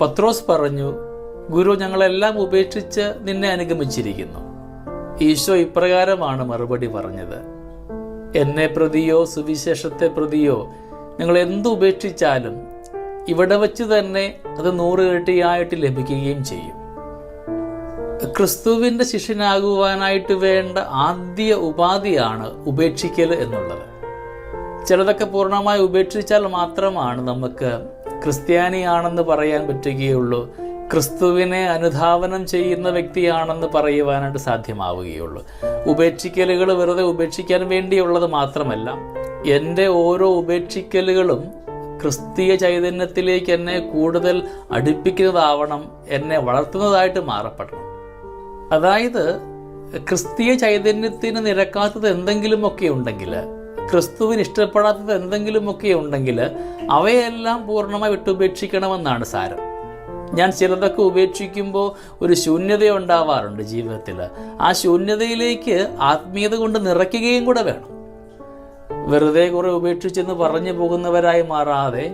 പത്രോസ് പറഞ്ഞു, ഗുരു, ഞങ്ങളെല്ലാം ഉപേക്ഷിച്ച് നിന്നെ അനുഗമിച്ചിരിക്കുന്നു. ഈശോ ഇപ്രകാരമാണ് മറുപടി പറഞ്ഞത്, എന്നെ പ്രതിയോ സുവിശേഷത്തെ പ്രതിയോ നിങ്ങൾ എന്ത് ഉപേക്ഷിച്ചാലും ഇവിടെ വച്ച് തന്നെ അത് 100 ഇരട്ടിയായിട്ട് ലഭിക്കുകയും ചെയ്യും. ക്രിസ്തുവിൻ്റെ ശിഷ്യനാകുവാനായിട്ട് വേണ്ട ആദ്യ ഉപാധിയാണ് ഉപേക്ഷിക്കൽ എന്നുള്ളത്. ചിലതൊക്കെ പൂർണ്ണമായി ഉപേക്ഷിച്ചാൽ മാത്രമാണ് നമുക്ക് ക്രിസ്ത്യാനിയാണെന്ന് പറയാൻ പറ്റുകയുള്ളൂ, ക്രിസ്തുവിനെ അനുധാവനം ചെയ്യുന്ന വ്യക്തിയാണെന്ന് പറയുവാനായിട്ട് സാധ്യമാവുകയുള്ളൂ. ഉപേക്ഷിക്കലുകൾ വെറുതെ ഉപേക്ഷിക്കാൻ വേണ്ടിയുള്ളത് മാത്രമല്ല, എൻ്റെ ഓരോ ഉപേക്ഷിക്കലുകളും ക്രിസ്തീയ ചൈതന്യത്തിലേക്ക് എന്നെ കൂടുതൽ അടുപ്പിക്കുന്നതാവണം, എന്നെ വളർത്തുന്നതായിട്ട് മാറപ്പെടണം. അതായത് ക്രിസ്തീയ ചൈതന്യത്തിന് നിരക്കാത്തത് എന്തെങ്കിലുമൊക്കെ ഉണ്ടെങ്കിൽ, ക്രിസ്തുവിന് ഇഷ്ടപ്പെടാത്തത് എന്തെങ്കിലുമൊക്കെ ഉണ്ടെങ്കിൽ അവയെല്ലാം പൂർണ്ണമായി വിട്ടുപേക്ഷിക്കണമെന്നാണ് സാരം. ഞാൻ ചിലതൊക്കെ ഉപേക്ഷിക്കുമ്പോൾ ഒരു ശൂന്യത ഉണ്ടാവാറുണ്ട് ജീവിതത്തിൽ. ആ ശൂന്യതയിലേക്ക് ആത്മീയത കൊണ്ട് നിറയ്ക്കുകയും കൂടെ വേണം. വെറുതെ കുറെ ഉപേക്ഷിച്ചെന്ന് പറഞ്ഞു പോകുന്നവരായി മാറാതെ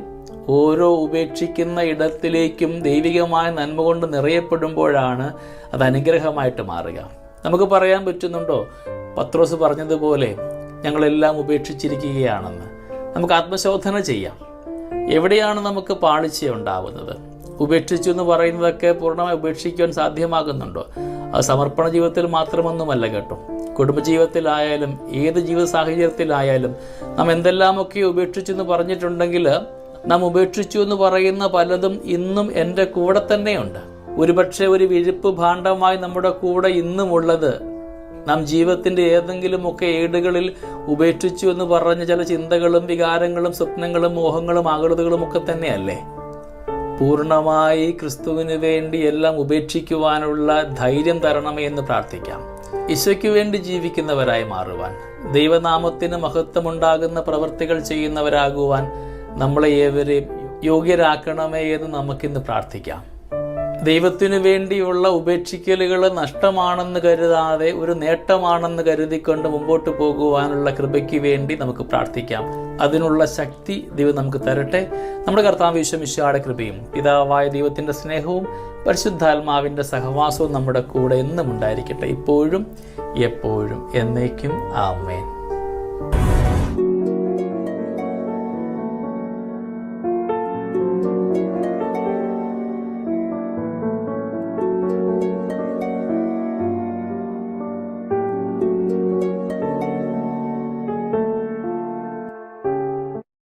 ഓരോ ഉപേക്ഷിക്കുന്ന ഇടത്തിലേക്കും ദൈവികമായ നന്മ കൊണ്ട് നിറയപ്പെടുമ്പോഴാണ് അത് അനുഗ്രഹമായിട്ട് മാറുക. നമുക്ക് പറയാൻ പറ്റുന്നുണ്ടോ, പത്രോസ് പറഞ്ഞതുപോലെ ഞങ്ങളെല്ലാം ഉപേക്ഷിച്ചിരിക്കുകയാണെന്ന്? നമുക്ക് ആത്മശോധന ചെയ്യാം. എവിടെയാണ് നമുക്ക് പാളിച്ച ഉണ്ടാവുന്നത്? ഉപേക്ഷിച്ചു എന്ന് പറയുന്നതൊക്കെ പൂർണ്ണമായി ഉപേക്ഷിക്കാൻ സാധ്യമാകുന്നുണ്ടോ? അത് സമർപ്പണ ജീവിതത്തിൽ മാത്രമൊന്നുമല്ല കേട്ടോ. കുടുംബജീവിതത്തിലായാലും ഏത് ജീവിത സാഹചര്യത്തിലായാലും നാം എന്തെല്ലാമൊക്കെ ഉപേക്ഷിച്ചു എന്ന് പറഞ്ഞിട്ടുണ്ടെങ്കിൽ, നാം ഉപേക്ഷിച്ചു എന്ന് പറയുന്ന പലതും ഇന്നും എൻ്റെ കൂടെ തന്നെയുണ്ട്. ഒരുപക്ഷെ ഒരു വിഴുപ്പ് ഭാണ്ഡമായി നമ്മുടെ കൂടെ ഇന്നും ഉള്ളത് നാം ജീവിതത്തിൻ്റെ ഏതെങ്കിലുമൊക്കെ ഏടുകളിൽ ഉപേക്ഷിച്ചു എന്ന് പറഞ്ഞ ചില ചിന്തകളും വികാരങ്ങളും സ്വപ്നങ്ങളും മോഹങ്ങളും ആകൃതകളും ഒക്കെ തന്നെയല്ലേ? പൂർണ്ണമായി ക്രിസ്തുവിന് വേണ്ടി എല്ലാം ഉപേക്ഷിക്കുവാനുള്ള ധൈര്യം തരണമേ എന്ന് പ്രാർത്ഥിക്കാം. ഈശോയ്ക്ക് വേണ്ടി ജീവിക്കുന്നവരായി മാറുവാൻ, ദൈവനാമത്തിന് മഹത്വമുണ്ടാകുന്ന പ്രവൃത്തികൾ ചെയ്യുന്നവരാകുവാൻ നമ്മളെ ഏവരെയും യോഗ്യരാക്കണമേ എന്ന് നമുക്കിന്ന് പ്രാർത്ഥിക്കാം. ദൈവത്തിനു വേണ്ടിയുള്ള ഉപേക്ഷിക്കലുകൾ നഷ്ടമാണെന്ന് കരുതാതെ ഒരു നേട്ടമാണെന്ന് കരുതിക്കൊണ്ട് മുമ്പോട്ട് പോകുവാനുള്ള കൃപയ്ക്ക് വേണ്ടി നമുക്ക് പ്രാർത്ഥിക്കാം. അതിനുള്ള ശക്തി ദൈവം നമുക്ക് തരട്ടെ. നമ്മുടെ കർത്താവ് ഈശോ മിശിഹായുടെ കൃപയും പിതാവായ ദൈവത്തിൻ്റെ സ്നേഹവും പരിശുദ്ധാത്മാവിൻ്റെ സഹവാസവും നമ്മുടെ കൂടെ എന്നും ഉണ്ടായിരിക്കട്ടെ, ഇപ്പോഴും എപ്പോഴും എന്നേക്കും. ആമേൻ.